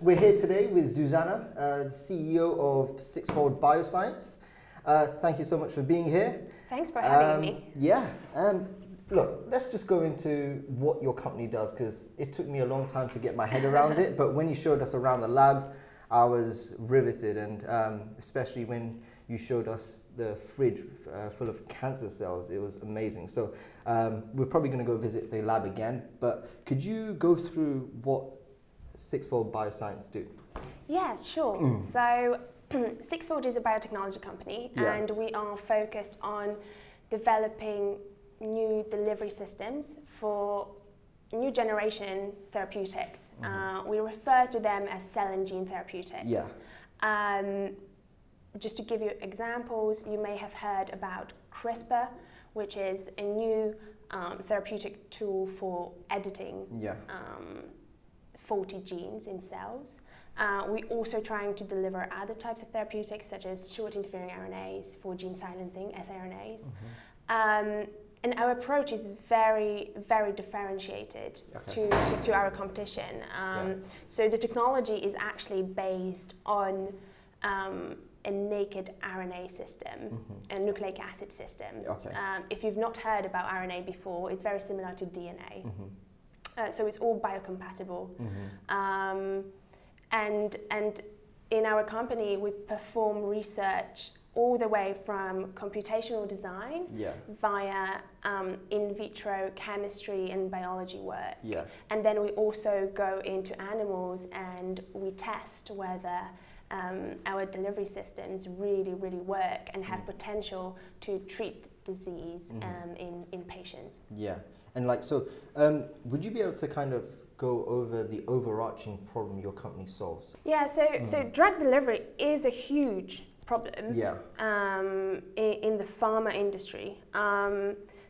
We're here today with Zuzanna, the CEO of Sixfold Bioscience. Thank you so much for being here. Thanks for having me. Yeah, look, let's just go into what your company does, because it took me a long time to get my head around it, but when you showed us around the lab, I was riveted, and especially when you showed us the fridge full of cancer cells, it was amazing. So we're probably going to go visit the lab again, but could you go through what Sixfold Bioscience do? Yes, sure. So Sixfold is a biotechnology company, and we are focused on developing new delivery systems for new generation therapeutics. We refer to them as cell and gene therapeutics. Just to give you examples, you may have heard about CRISPR, which is a new therapeutic tool for editing faulty genes in cells. We're also trying to deliver other types of therapeutics, such as short interfering RNAs for gene silencing, siRNAs. And our approach is very, very differentiated to our competition. So the technology is actually based on a naked RNA system, a nucleic acid system. If you've not heard about RNA before, it's very similar to DNA. So it's all biocompatible. And in our company, we perform research all the way from computational design via in vitro chemistry and biology work. And then we also go into animals and we test whether our delivery systems really, really work and have potential to treat disease in patients. And would you be able to kind of go over the overarching problem your company solves? So drug delivery is a huge problem in the pharma industry.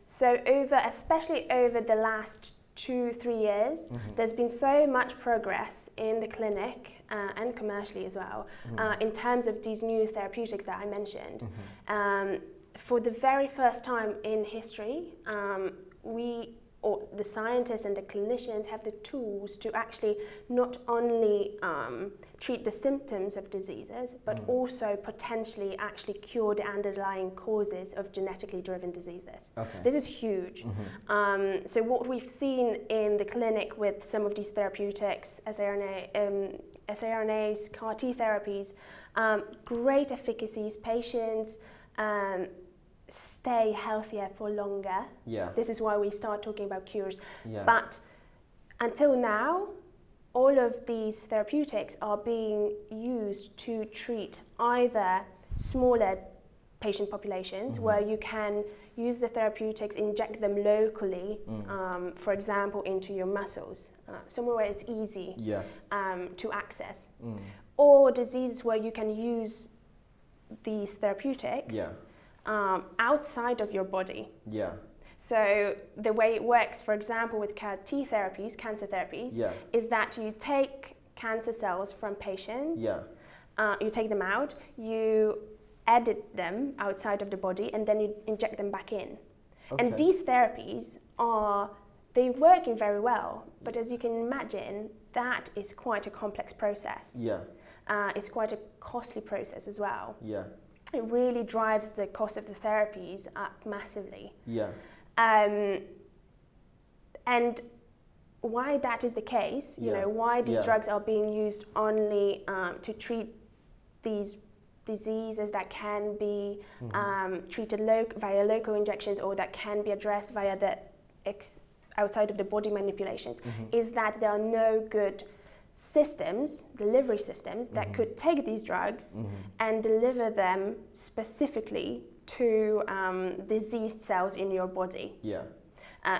So especially over the last 2-3 years, there's been so much progress in the clinic and commercially as well in terms of these new therapeutics that I mentioned. For the very first time in history, the scientists and the clinicians have the tools to actually not only treat the symptoms of diseases, but also potentially actually cure the underlying causes of genetically driven diseases. This is huge. So what we've seen in the clinic with some of these therapeutics, siRNAs, CAR T therapies, great efficacies, patients stay healthier for longer. This is why we start talking about cures. But until now, all of these therapeutics are being used to treat either smaller patient populations where you can use the therapeutics, inject them locally, for example, into your muscles, somewhere where it's easy to access, or diseases where you can use these therapeutics outside of your body. So the way it works, for example, with CAR T therapies, cancer therapies, is that you take cancer cells from patients, you take them out, you edit them outside of the body, and then you inject them back in. And these therapies they're working very well, but as you can imagine, that is quite a complex process. It's quite a costly process as well. It really drives the cost of the therapies up massively. And why that is the case, you know, why these drugs are being used only to treat these diseases that can be treated via local injections, or that can be addressed via the outside of the body manipulations, is that there are no good systems, delivery systems, that could take these drugs and deliver them specifically to diseased cells in your body.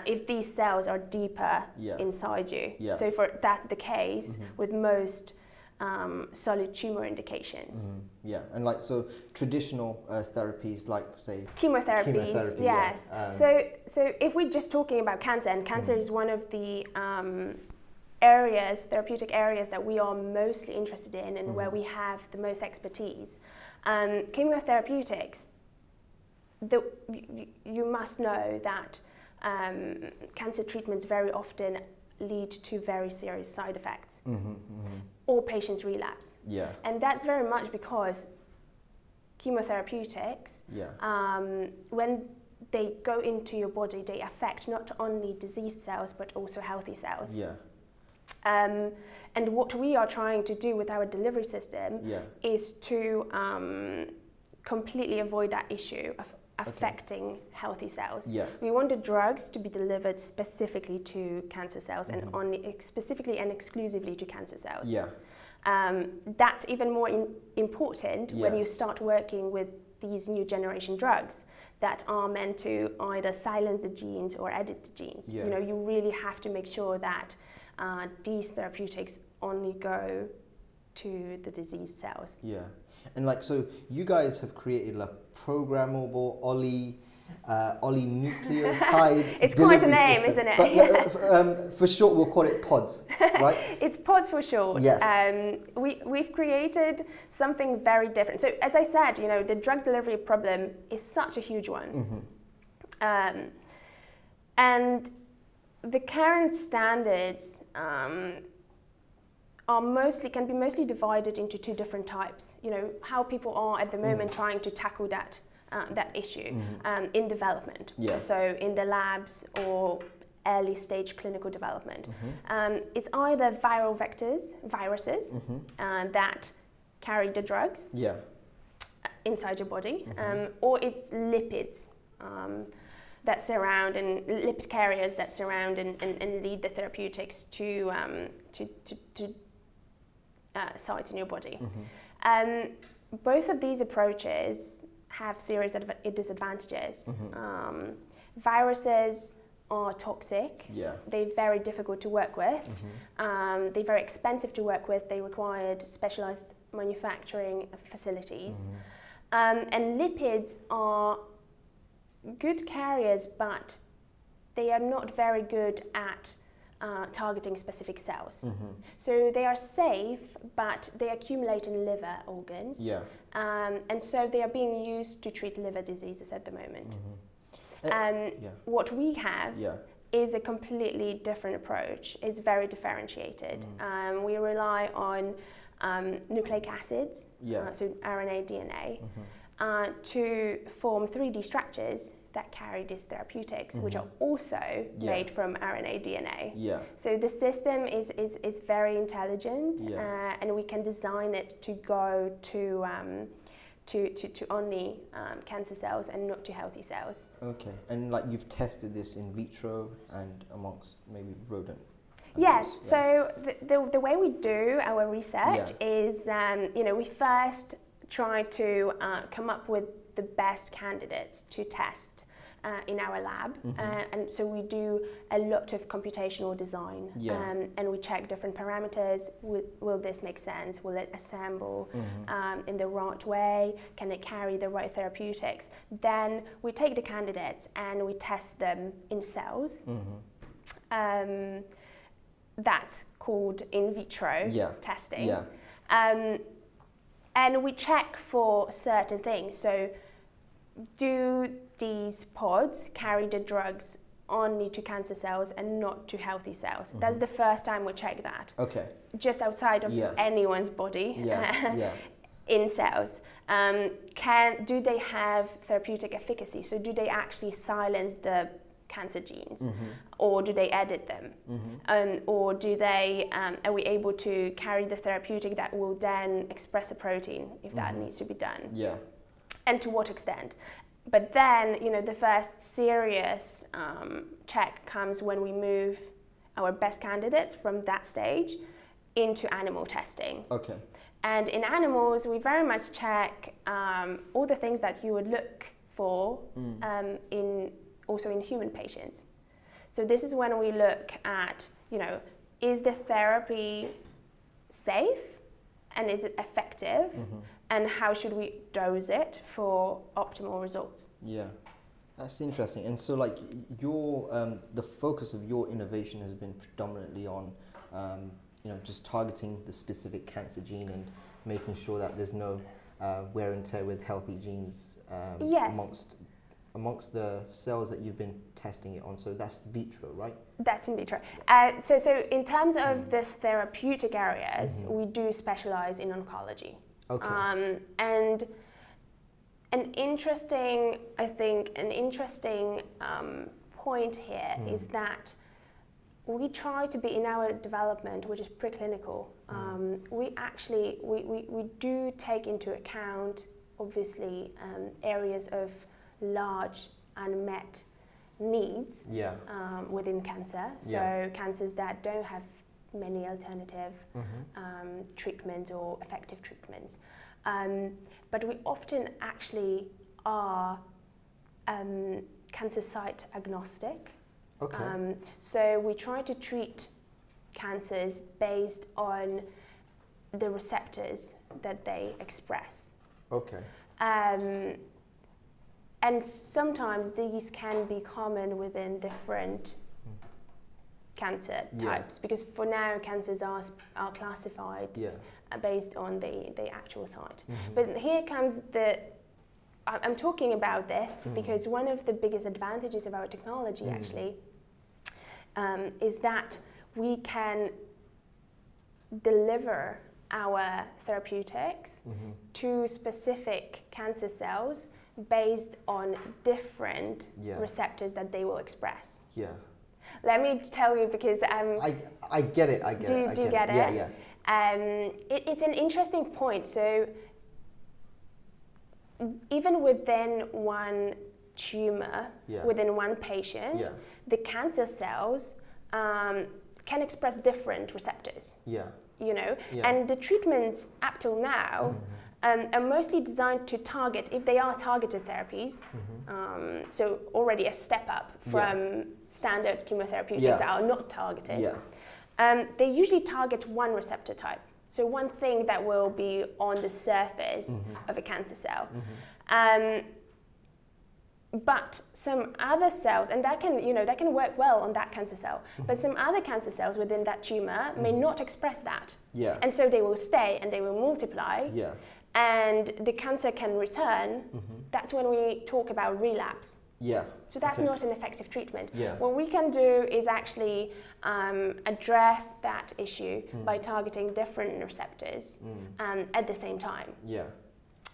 If these cells are deeper inside you. So that's the case with most solid tumor indications. And so traditional therapies, like say chemotherapy. Yes. So if we're just talking about cancer, and cancer is one of the therapeutic areas that we are mostly interested in and where we have the most expertise. Chemotherapeutics, you must know that cancer treatments very often lead to very serious side effects or patients relapse. Yeah. And that's very much because chemotherapeutics, when they go into your body, they affect not only diseased cells but also healthy cells. Yeah. And what we are trying to do with our delivery system is to completely avoid that issue of affecting healthy cells. Yeah. We want the drugs to be delivered specifically to cancer cells and only specifically and exclusively to cancer cells. Yeah. That's even more important when you start working with these new generation drugs that are meant to either silence the genes or edit the genes. Yeah. You know, you really have to make sure that these therapeutics only go to the diseased cells. Yeah. And like, so you guys have created a programmable oligonucleotide It's quite a name, system. isn't it? But, for short, we'll call it PODs, right? It's PODs for short. Yes. We've created something very different. So as I said, you know, the drug delivery problem is such a huge one. And the current standards can be mostly divided into two different types. You know, how people are at the moment trying to tackle that issue in development. Yeah. So in the labs or early stage clinical development. It's either viral vectors, viruses, that carry the drugs inside your body, or it's lipids that surround and lipid carriers that surround and lead the therapeutics to sites in your body. Both of these approaches have serious disadvantages. Viruses are toxic. They're very difficult to work with. They're very expensive to work with. They required specialized manufacturing facilities. And lipids are good carriers, but they are not very good at targeting specific cells. So they are safe, but they accumulate in liver organs. And so they are being used to treat liver diseases at the moment. What we have is a completely different approach. It's very differentiated. We rely on nucleic acids, so RNA, DNA, to form 3D structures that carry these therapeutics, which are also made from RNA, DNA. So the system is very intelligent, and we can design it to go to only cancer cells and not to healthy cells. Okay, and like you've tested this in vitro and amongst maybe rodent? Yes, so the way we do our research is, you know, we first try to come up with the best candidates to test in our lab, and so we do a lot of computational design, and we check different parameters. Will this make sense? Will it assemble in the right way? Can it carry the right therapeutics? Then we take the candidates and we test them in cells. That's called in vitro testing. And we check for certain things. So do these pods carry the drugs only to cancer cells and not to healthy cells? That's the first time we check that. Okay. Just outside of anyone's body in cells. Do they have therapeutic efficacy? So do they actually silence the cancer genes, or do they edit them, or do they are we able to carry the therapeutic that will then express a protein if that needs to be done, and to what extent? But then, you know, the first serious check comes when we move our best candidates from that stage into animal testing. Okay. And in animals, we very much check all the things that you would look for also in human patients. So this is when we look at, you know, is the therapy safe and is it effective, and how should we dose it for optimal results? Yeah, that's interesting. And so, like, your the focus of your innovation has been predominantly on, you know, just targeting the specific cancer gene and making sure that there's no wear and tear with healthy genes amongst amongst the cells that you've been testing it on. So that's vitro, right? That's in vitro. So in terms of the therapeutic areas, we do specialize in oncology. Okay. And an interesting point here is that we try to be, in our development, which is preclinical, we do take into account, obviously, areas of large unmet needs within cancer. So cancers that don't have many alternative treatments or effective treatments. But we often actually are cancer site agnostic. Okay. So we try to treat cancers based on the receptors that they express. Okay. And sometimes these can be common within different cancer types, because for now cancers are classified based on the actual site. But here comes I'm talking about this because one of the biggest advantages of our technology actually is that we can deliver our therapeutics to specific cancer cells based on different receptors that they will express. Yeah. Let me tell you, because I get it. Do you get it? Yeah. It's an interesting point. So even within one tumor, within one patient, the cancer cells can express different receptors. Yeah. You know, and the treatments up till now are mostly designed to target, if they are targeted therapies, so already a step up from standard chemotherapeutics that are not targeted. They usually target one receptor type, so one thing that will be on the surface of a cancer cell. But some other cells, and that can work well on that cancer cell, but some other cancer cells within that tumor may not express that. And so they will stay and they will multiply. And the cancer can return. That's when we talk about relapse. So that's not an effective treatment. What we can do is actually address that issue by targeting different receptors at the same time.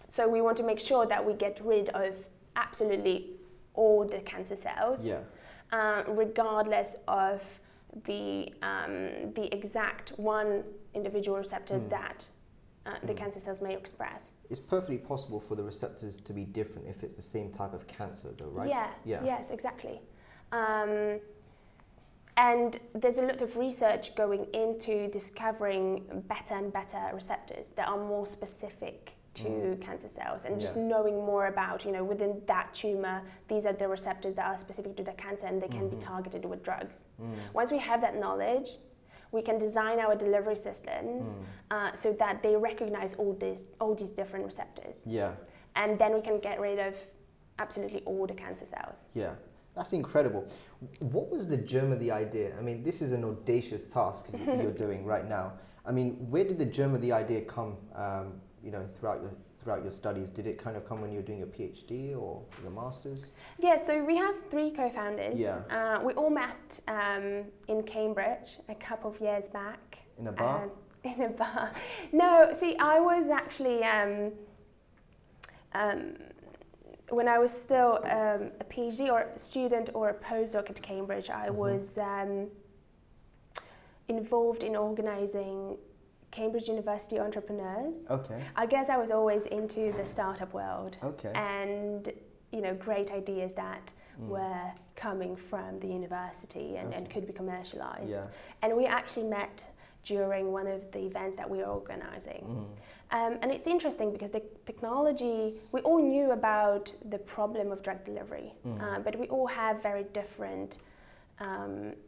So we want to make sure that we get rid of absolutely all the cancer cells, regardless of the exact one individual receptor that the cancer cells may express. It's perfectly possible for the receptors to be different if it's the same type of cancer, though, right? Yes, exactly. And there's a lot of research going into discovering better and better receptors that are more specific to cancer cells, and just knowing more about, within that tumor, these are the receptors that are specific to the cancer and they can be targeted with drugs. Once we have that knowledge, we can design our delivery systems so that they recognize all these different receptors. And then we can get rid of absolutely all the cancer cells. That's incredible. What was the germ of the idea? I mean, this is an audacious task you're doing right now. I mean, where did the germ of the idea come throughout your studies? Did it kind of come when you were doing your PhD or your master's? So we have 3 co-founders. We all met in Cambridge a couple of years back. In a bar? In a bar. No, see, I was actually, when I was still a PhD or student or a postdoc at Cambridge, I was involved in organizing Cambridge University entrepreneurs. I guess I was always into the startup world. And great ideas that were coming from the university and could be commercialized. And we actually met during one of the events that we were organizing. And it's interesting because the technology, we all knew about the problem of drug delivery, but we all have very different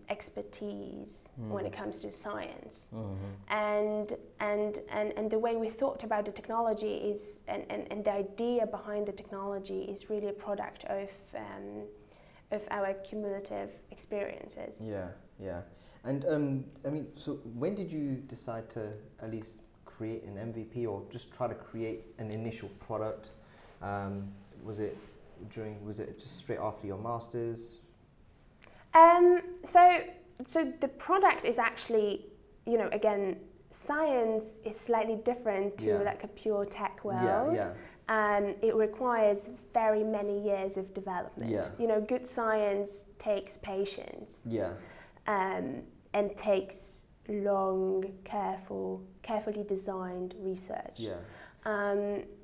expertise when it comes to science. And the way we thought about the technology is, and the idea behind the technology is really a product of our cumulative experiences. And I mean, so when did you decide to at least create an MVP or just try to create an initial product? Was it was it just straight after your master's? So the product is actually, you know, again, science is slightly different to like a pure tech world. It requires very many years of development. You know, good science takes patience. And takes long, carefully designed research.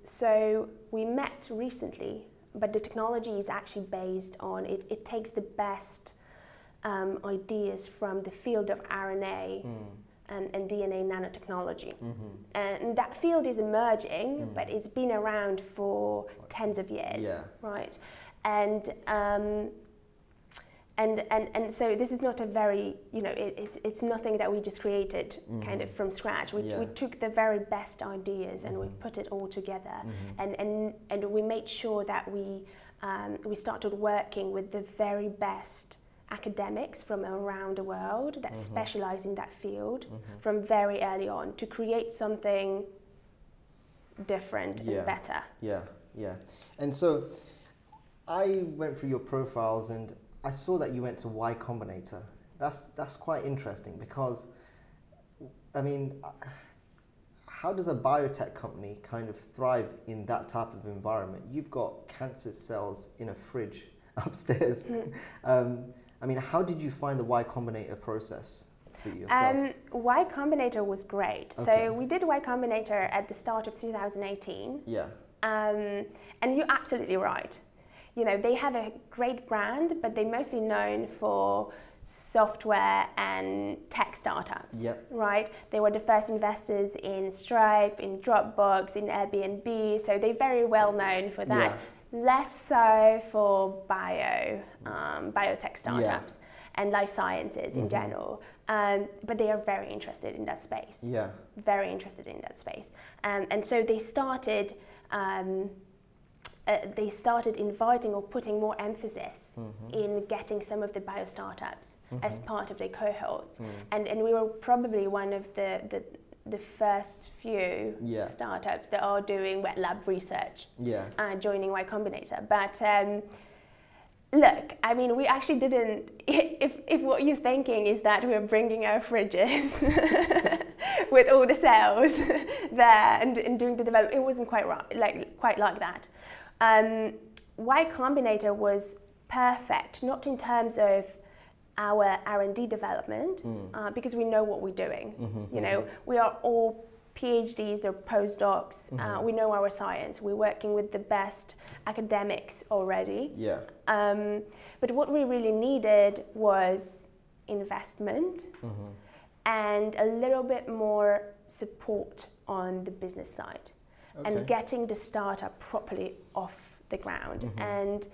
So we met recently, but the technology is actually based on, it takes the best ideas from the field of RNA and DNA nanotechnology. And that field is emerging, but it's been around for tens of years, right? And so this is not a very, you know, it's nothing that we just created kind of from scratch. We took the very best ideas and we put it all together, and we made sure that we started working with the very best academics from around the world that specialize in that field from very early on to create something different and better. And so I went through your profiles and I saw that you went to Y Combinator. That's quite interesting because, I mean, how does a biotech company kind of thrive in that type of environment? You've got cancer cells in a fridge upstairs. I mean, how did you find the Y Combinator process for yourself? Y Combinator was great. So we did Y Combinator at the start of 2018. And you're absolutely right. You know, they have a great brand, but they're mostly known for software and tech startups, right? They were the first investors in Stripe, in Dropbox, in Airbnb, so they're very well known for that. Less so for biotech startups and life sciences in general, but they are very interested in that space. Very interested in that space, and so they started. They started inviting or putting more emphasis in getting some of the bio startups as part of their cohorts, and we were probably one of the first few startups that are doing wet lab research, joining Y Combinator. But look, I mean, we actually didn't. If what you're thinking is that we're bringing our fridges with all the cells there and doing the development, it wasn't quite right, quite like that. Y Combinator was perfect, not in terms of our R&D development, because we know what we're doing. You know, we are all PhDs or postdocs. We know our science. We're working with the best academics already. But what we really needed was investment and a little bit more support on the business side. And getting the startup properly off the ground. And,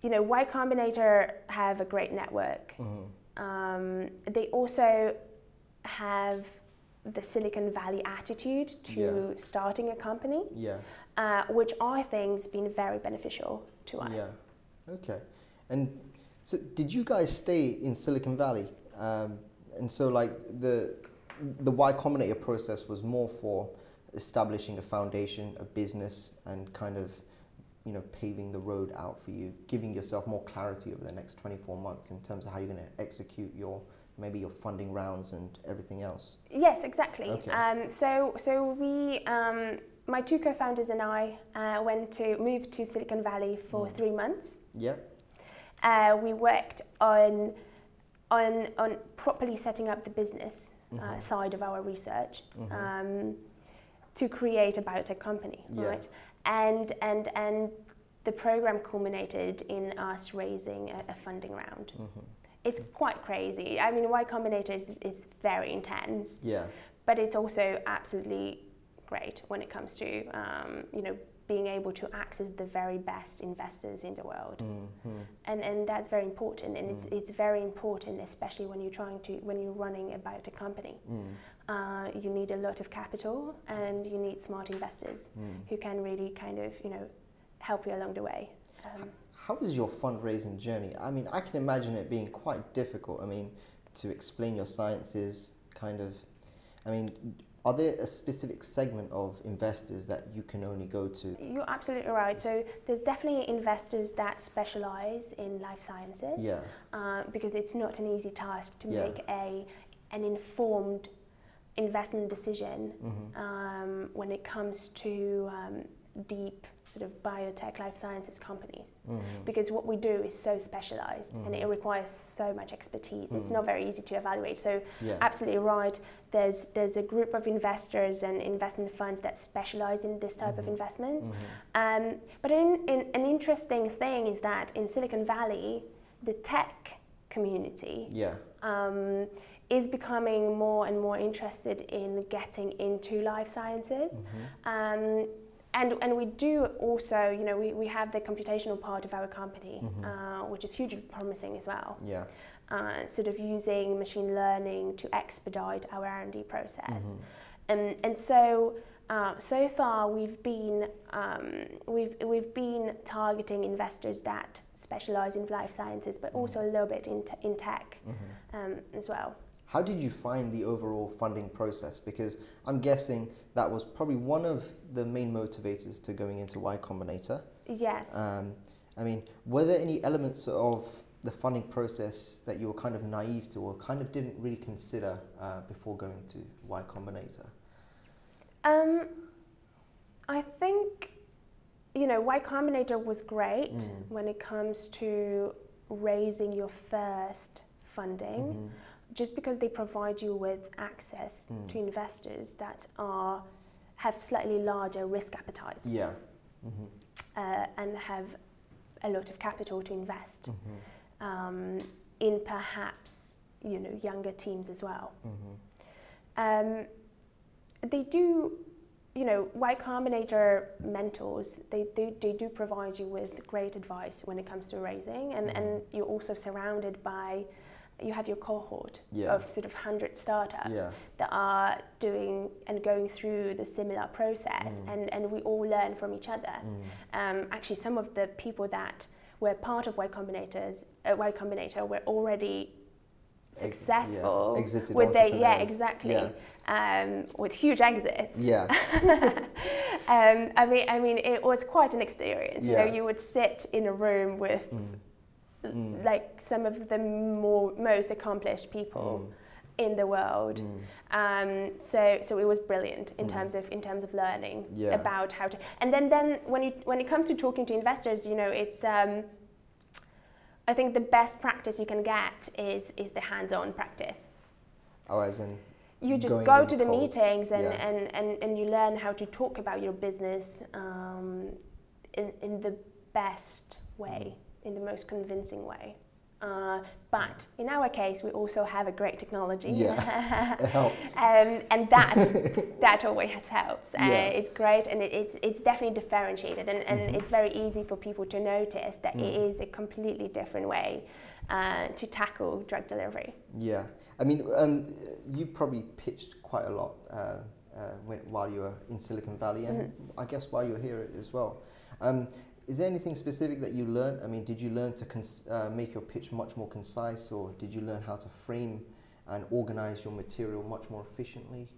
you know, Y Combinator have a great network. They also have the Silicon Valley attitude to starting a company, which I think has been very beneficial to us. And so did you guys stay in Silicon Valley? And so like the Y Combinator process was more for establishing a foundation, a business, and kind of, you know, paving the road out for you, giving yourself more clarity over the next 24 months in terms of how you're going to execute maybe your funding rounds and everything else. Yes, exactly. So we, my two co-founders and I moved to Silicon Valley for 3 months. We worked on properly setting up the business side of our research. To create a biotech company, right? And the program culminated in us raising a funding round. It's quite crazy. I mean, Y Combinator is very intense, but it's also absolutely great when it comes to you know, being able to access the very best investors in the world, and that's very important. And it's very important, especially when you're running a biotech company. You need a lot of capital and you need smart investors who can really kind of, you know, help you along the way. How was your fundraising journey? I mean, I can imagine it being quite difficult. I mean, to explain your sciences, kind of, I mean, are there a specific segment of investors that you can only go to? You're absolutely right. So there's definitely investors that specialize in life sciences, because it's not an easy task to make an informed investment decision when it comes to deep sort of biotech life sciences companies, because what we do is so specialized and it requires so much expertise. It's not very easy to evaluate. So absolutely right, there's a group of investors and investment funds that specialize in this type of investment. But an interesting thing is that in Silicon Valley, the tech community is becoming more and more interested in getting into life sciences. And we do also, you know, we have the computational part of our company, which is hugely promising as well. Sort of using machine learning to expedite our R&D process. And so, so far we've been targeting investors that specialize in life sciences, but also a little bit in tech as well. How did you find the overall funding process? Because I'm guessing that was probably one of the main motivators to going into Y Combinator. Yes. I mean, were there any elements of the funding process that you were kind of naive to or kind of didn't really consider before going to Y Combinator? I think, you know, Y Combinator was great when it comes to raising your first funding. Just because they provide you with access to investors that have slightly larger risk appetites, and have a lot of capital to invest in perhaps, you know, younger teams as well. They do, you know, Y Combinator mentors, they do provide you with great advice when it comes to raising, and you're also surrounded by. You have your cohort of sort of 100 startups that are doing and going through the similar process, and we all learn from each other. Actually, some of the people that were part of Y Combinator were already successful with their with huge exits. I mean, it was quite an experience. You know, you would sit in a room with. Like some of the most accomplished people in the world, so it was brilliant in terms of learning about how to. And then when it comes to talking to investors, you know, it's I think the best practice you can get is the hands-on practice. Oh, as in. You just go to the meetings and you learn how to talk about your business in the best way. In the most convincing way. But in our case, we also have a great technology. It helps. And that always helps. It's great, and it's definitely differentiated, and it's very easy for people to notice that it is a completely different way to tackle drug delivery. Yeah, I mean, you probably pitched quite a lot while you were in Silicon Valley, and I guess while you're here as well. Is there anything specific that you learned? I mean, did you learn to make your pitch much more concise, or did you learn how to frame and organize your material much more efficiently?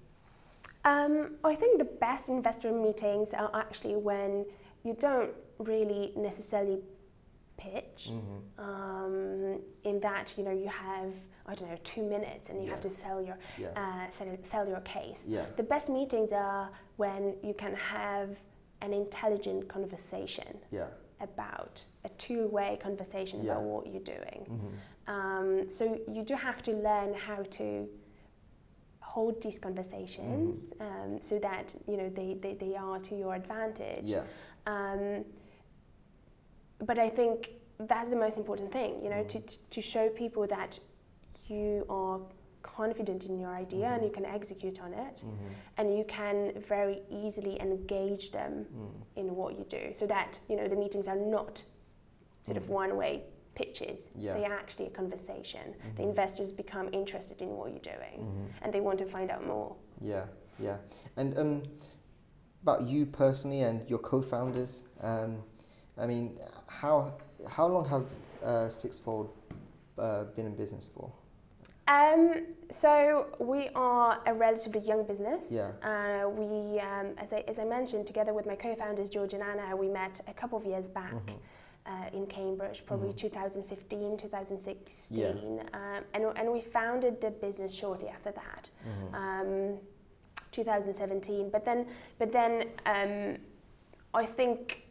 I think the best investor meetings are actually when you don't really necessarily pitch, in that, you know, you have, I don't know, 2 minutes and you have to sell your case. The best meetings are when you can have an intelligent conversation about a two-way conversation about what you're doing. So you do have to learn how to hold these conversations so that, you know, they are to your advantage. But I think that's the most important thing, you know, to show people that you are confident in your idea and you can execute on it, and you can very easily engage them in what you do, so that, you know, the meetings are not sort of one-way pitches. They are actually a conversation. The investors become interested in what you're doing and they want to find out more. And about you personally and your co-founders, I mean, how long have Sixfold been in business for? So we are a relatively young business. Yeah. We, as I mentioned, together with my co-founders George and Anna, we met a couple of years back in Cambridge, probably 2015, 2016, and we founded the business shortly after that, 2017. But then I think,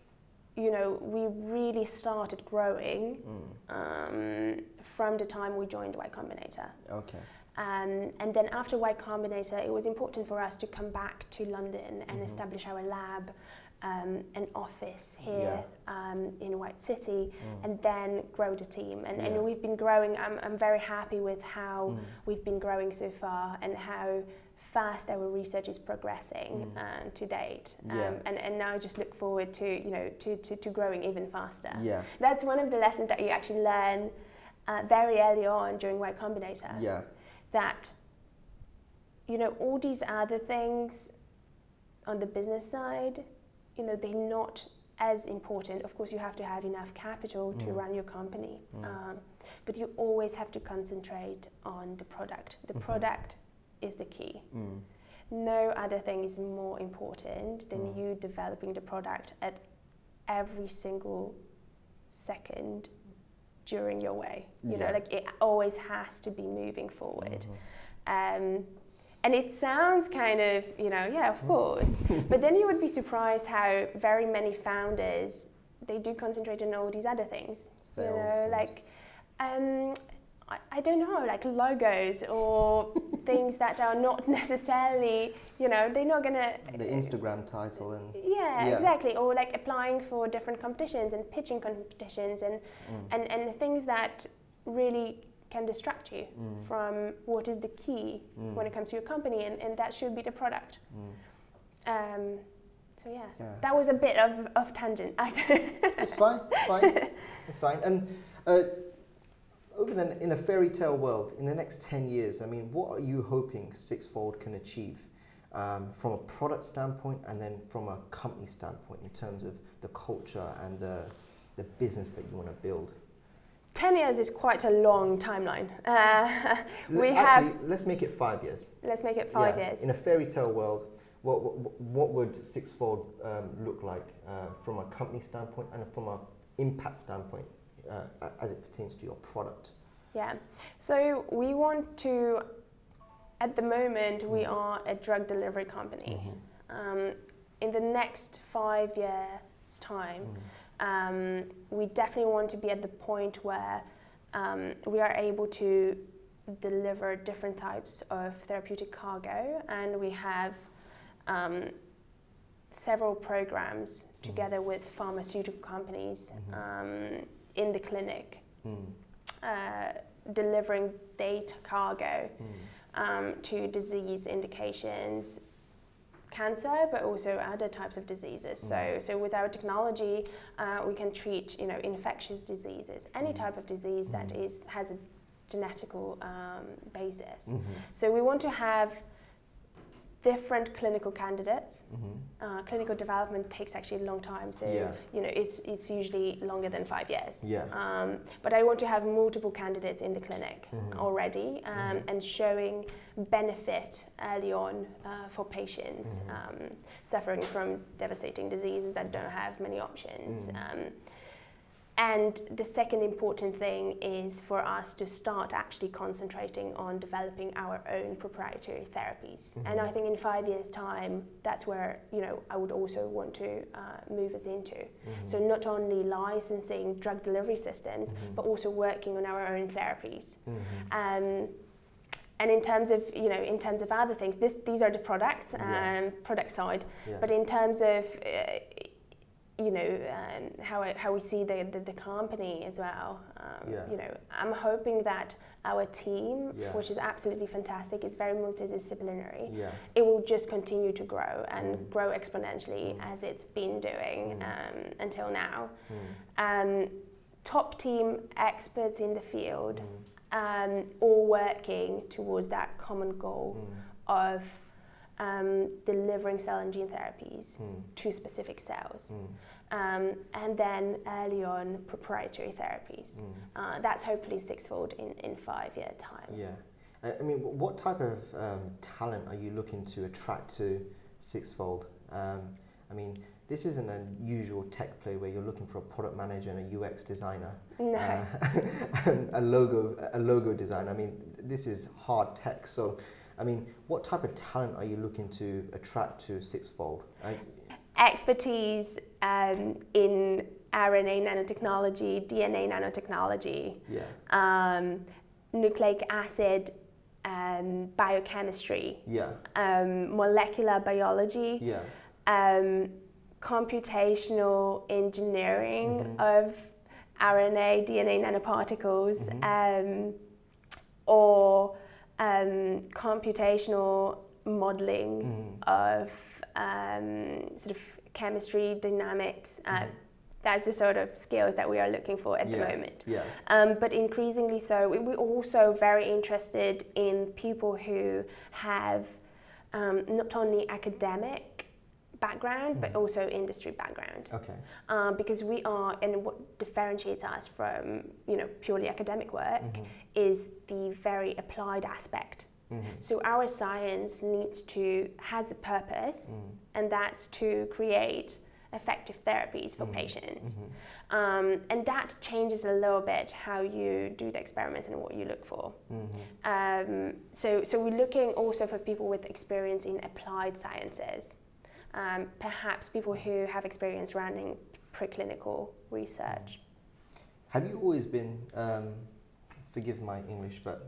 you know, we really started growing from the time we joined Y Combinator. Okay. And then after Y Combinator, it was important for us to come back to London and establish our lab, an office here in White City, and then grow the team. And we've been growing. I'm very happy with how we've been growing so far and how fast our research is progressing to date. And now I just look forward to, you know, to growing even faster. Yeah. That's one of the lessons that you actually learn very early on during Y Combinator. Yeah. That, you know, all these other things on the business side, you know, they're not as important. Of course, you have to have enough capital to run your company, but you always have to concentrate on the product. The product is the key. No other thing is more important than you developing the product at every single second during your way. You know, like it always has to be moving forward. And it sounds kind of, you know, yeah, of course. But then you would be surprised how very many founders, they do concentrate on all these other things. Sales, you know, like, I don't know, like logos or things that are not necessarily, you know, they're not gonna... The Instagram title and... Yeah, exactly. Or like applying for different competitions and pitching competitions and things that really can distract you from what is the key when it comes to your company, and that should be the product. So that was a bit of tangent. It's fine, it's fine, it's fine. And in a fairy tale world, in the next 10 years, I mean, what are you hoping Sixfold can achieve from a product standpoint and then from a company standpoint in terms of the culture and the business that you want to build? 10 years is quite a long timeline. Let's make it 5 years. Let's make it 5 years. In a fairy tale world, what would Sixfold look like from a company standpoint and from an impact standpoint as it pertains to your product? Yeah, so we want to, at the moment, we are a drug delivery company. In the next 5 years' time, we definitely want to be at the point where we are able to deliver different types of therapeutic cargo, and we have several programs together with pharmaceutical companies in the clinic, delivering data cargo to disease indications, cancer, but also other types of diseases. So with our technology, we can treat, you know, infectious diseases, any type of disease that has a genetical basis. So we want to have different clinical candidates. Clinical development takes actually a long time, so you know, it's usually longer than 5 years. But I want to have multiple candidates in the clinic already, and showing benefit early on for patients suffering from devastating diseases that don't have many options. And the second important thing is for us to start actually concentrating on developing our own proprietary therapies. And I think in 5 years' time, that's where, you know, I would also want to move us into. So not only licensing drug delivery systems, but also working on our own therapies. And in terms of, you know, in terms of other things, these are the products, product side. But in terms of you know, how we see the company as well. You know, I'm hoping that our team, which is absolutely fantastic, it's very multidisciplinary. It will just continue to grow and grow exponentially as it's been doing until now. Top team, experts in the field, all working towards that common goal of delivering cell and gene therapies to specific cells. And then early on, proprietary therapies. That's hopefully Sixfold in 5 years' time. I mean, what type of talent are you looking to attract to Sixfold? I mean, this isn't a usual tech play where you're looking for a product manager and a UX designer, no. and a logo designer. I mean, this is hard tech. So, I mean, what type of talent are you looking to attract to Sixfold? Expertise in RNA nanotechnology, DNA nanotechnology, nucleic acid biochemistry, molecular biology, computational engineering of RNA, DNA nanoparticles, or computational modeling of sort of chemistry, dynamics. That's the sort of skills that we are looking for at the moment. But increasingly so, we're also very interested in people who have not only academic background, but also industry background. Because we are, and what differentiates us from purely academic work is the very applied aspect. So our science has a purpose, and that's to create effective therapies for patients. And that changes a little bit how you do the experiments and what you look for. So we're looking also for people with experience in applied sciences. Perhaps people who have experience running preclinical research. Have you always been, forgive my English, but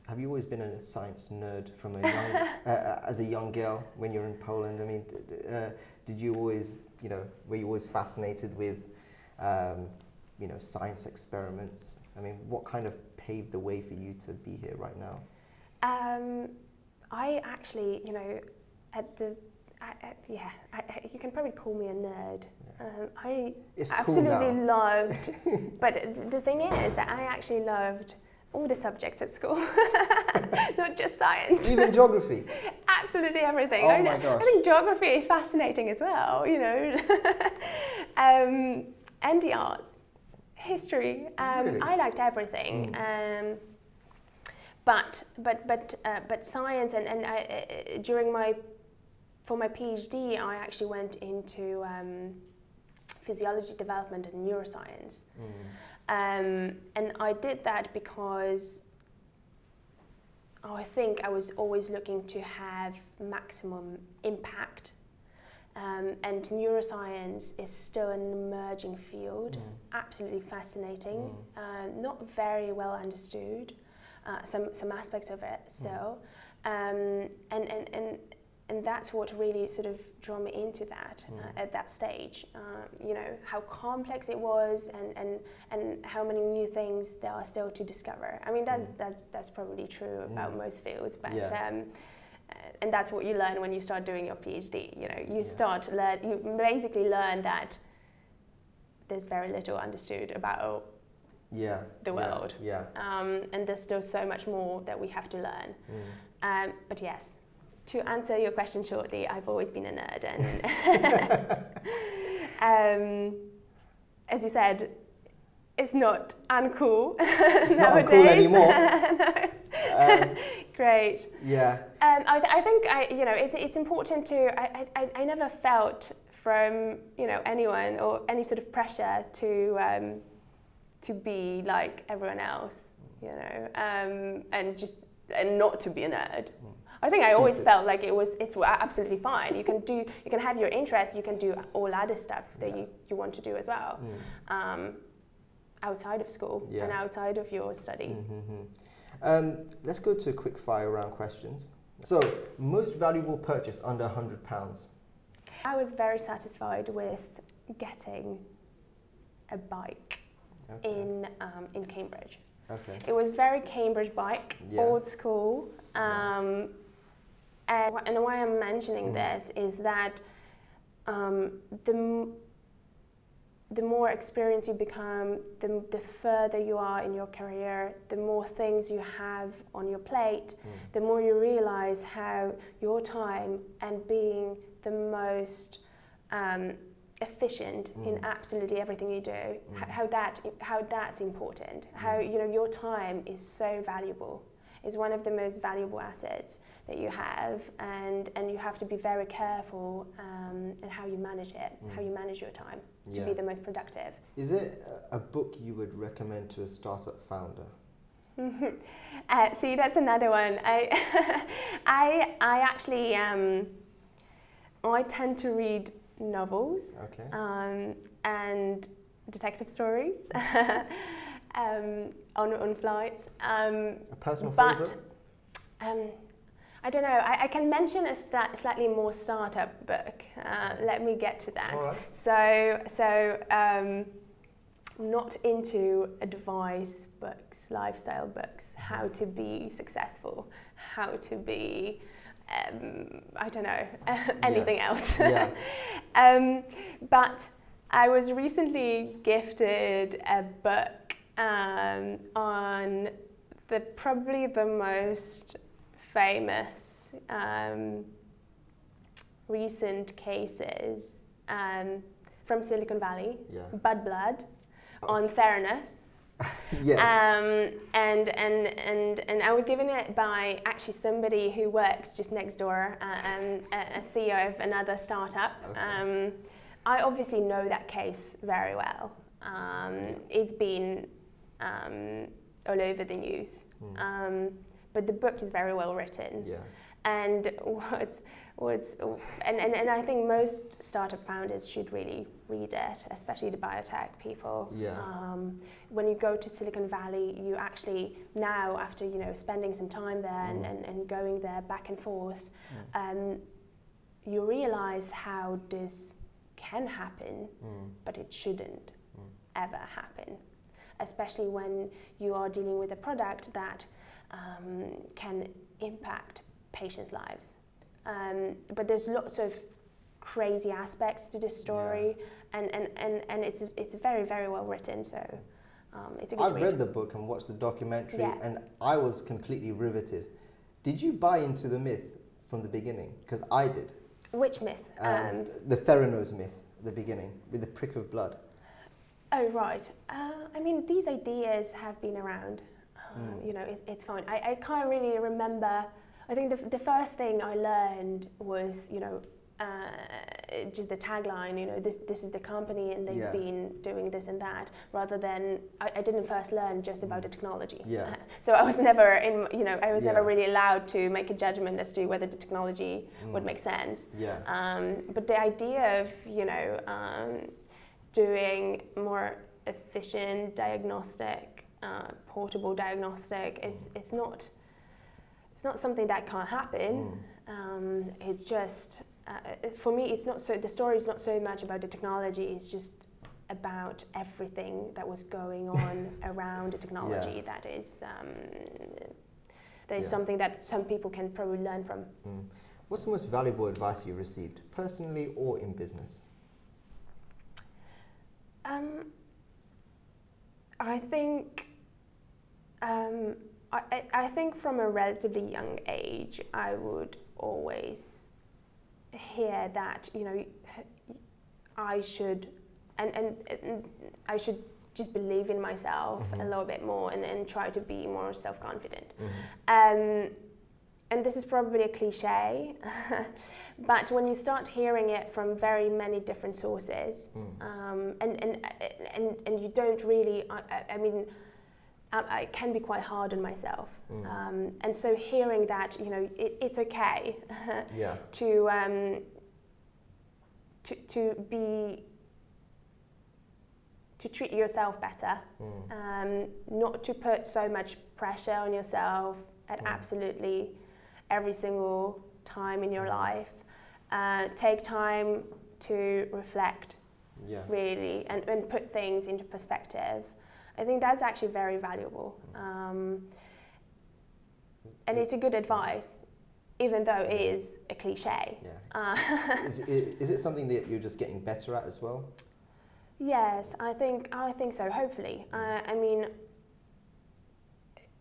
have you always been a science nerd from a young, as a young girl when you're in Poland? I mean, did you always, were you always fascinated with, science experiments? I mean, what kind of paved the way for you to be here right now? I actually, you can probably call me a nerd. I absolutely loved, but the thing is that I actually loved all the subjects at school, not just science. Even geography? Absolutely everything. Oh my gosh. I think geography is fascinating as well, and the arts, history. Really? I liked everything. But science and for my PhD, I actually went into physiology development and neuroscience. And I did that because I think I was always looking to have maximum impact. And neuroscience is still an emerging field, absolutely fascinating, not very well understood, some aspects of it still. And that's what really sort of drew me into that at that stage. How complex it was, and how many new things there are still to discover. I mean, that's probably true about most fields, but and that's what you learn when you start doing your PhD. You basically learn that there's very little understood about the world. And there's still so much more that we have to learn. But yes. To answer your question shortly, I've always been a nerd, and as you said, it's not uncool it's nowadays. Not uncool anymore. No. Great. Yeah. I think it's important to. I never felt from anyone or any sort of pressure to be like everyone else, and not to be a nerd. I think I always felt like it's absolutely fine. You can have your interest, you can do all other stuff that you want to do as well, outside of school and outside of your studies. Let's go to a quick fire round questions. So, most valuable purchase under £100? I was very satisfied with getting a bike in Cambridge. It was very Cambridge bike, old school. And why I'm mentioning this is that the more experienced you become, the further you are in your career, the more things you have on your plate, the more you realize how your time and being the most efficient in absolutely everything you do, how that's important, how your time is so valuable. is one of the most valuable assets that you have, and you have to be very careful in how you manage it, how you manage your time to be the most productive. Is it a book you would recommend to a startup founder? See, that's another one. I actually I tend to read novels and detective stories on flights. A personal favourite? I don't know. I can mention a slightly more startup book. Let me get to that. All right. So not into advice books, lifestyle books, how to be successful, how to be, I don't know, anything else. Yeah. But I was recently gifted a book on probably the most famous recent cases from Silicon Valley, Bud Blood, on theranos. And I was given it by actually somebody who works just next door, a CEO of another startup. I obviously know that case very well. It's been all over the news. But the book is very well written. And and I think most startup founders should really read it, especially the biotech people. When you go to Silicon Valley, you actually now, after spending some time there and going there back and forth, you realize how this can happen, but it shouldn't ever happen, especially when you are dealing with a product that can impact patients' lives. But there's lots of crazy aspects to this story, and it's very, very well written, so it's a good read. I've read the book and watched the documentary, and I was completely riveted. Did you buy into the myth from the beginning? Because I did. Which myth? The theranos myth, the beginning, with the prick of blood. Oh, right. I mean, these ideas have been around. It's fine. I can't really remember. I think the first thing I learned was, just the tagline, this is the company and they've been doing this and that, rather than, I didn't first learn just about the technology. So I was never never really allowed to make a judgment as to whether the technology would make sense. But the idea of, doing more efficient diagnostic, portable diagnostic it's not something that can't happen. It's just for me, it's not so. The story is not so much about the technology. It's just about everything that was going on around the technology. That is something that some people can probably learn from. What's the most valuable advice you received, personally or in business? I think. I think from a relatively young age, I would always hear that I should and I should just believe in myself a little bit more and try to be more self-confident. And this is probably a cliche, but when you start hearing it from very many different sources, and you don't really, I mean. I can be quite hard on myself, and so hearing that it's okay to treat yourself better, not to put so much pressure on yourself at absolutely every single time in your life. Take time to reflect, really, and put things into perspective. I think that's actually very valuable, and it's a good advice, even though it is a cliche. Is it something that you're just getting better at as well? Yes, I think so. Hopefully, I mean,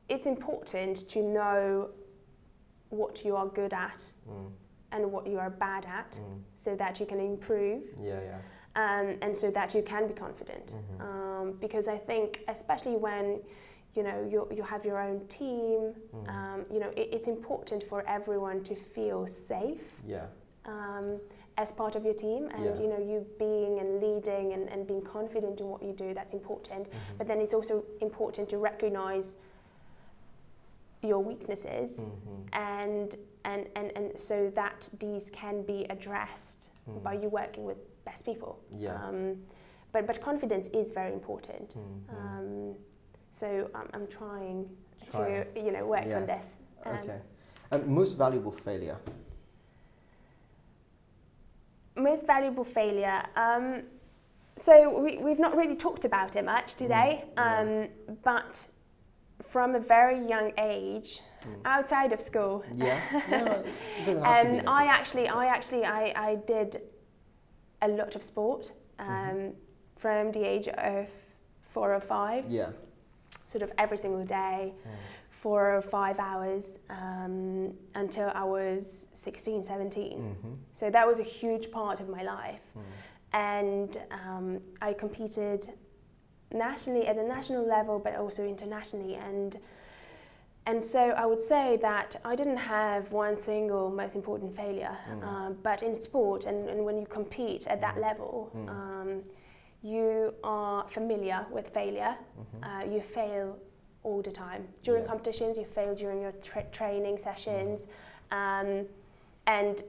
it's important to know what you are good at and what you are bad at, so that you can improve. And so that you can be confident. Because I think, especially when you know, you have your own team. You know, it's important for everyone to feel safe. Yeah. As part of your team, and you know, you being and leading and being confident in what you do, that's important. But then it's also important to recognize your weaknesses and so that these can be addressed by you working with best people. But confidence is very important. So I'm trying to, you know, work on this. Okay. Most valuable failure? Most valuable failure. So we've not really talked about it much today, but from a very young age, outside of school, no, it doesn't have to be I did a lot of sport from the age of 4 or 5. Sort of every single day. 4 or 5 hours until I was 16, 17. So that was a huge part of my life. And I competed nationally at the national level, but also internationally. And so I would say that I didn't have one single most important failure, but in sport and when you compete at that level, you are familiar with failure. You fail all the time. During competitions, you fail during your training sessions, and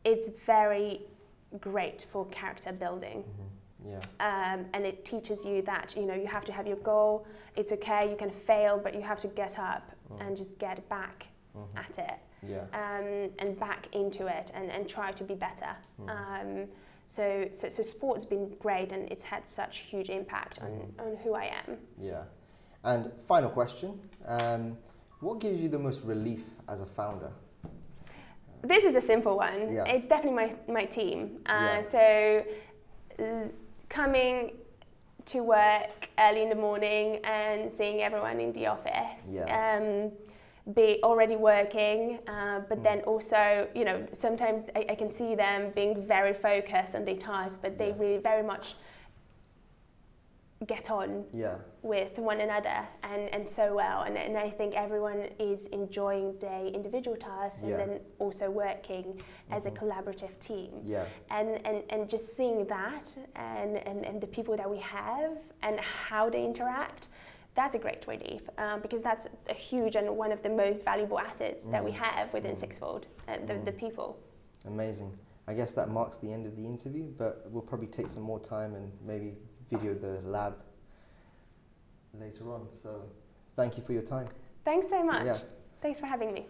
it's very great for character building. And it teaches you that, you know, you have to have your goal. It's okay, you can fail, but you have to get up and just get back at it, and back into it and try to be better. So sport's been great, and it's had such huge impact on who I am. And final question, what gives you the most relief as a founder? This is a simple one. It's definitely my team. So coming to work early in the morning and seeing everyone in the office, be already working, but then also, you know, sometimes I can see them being very focused on their tasks, but they really very much get on with one another and so well, and I think everyone is enjoying their individual tasks and then also working as a collaborative team, and just seeing that and the people that we have and how they interact, that's a great relief, because that's a huge and one of the most valuable assets that we have within Sixfold, the people. Amazing. I guess that marks the end of the interview, but we'll probably take some more time and maybe video the lab later on. So thank you for your time. Thanks so much. Thanks for having me.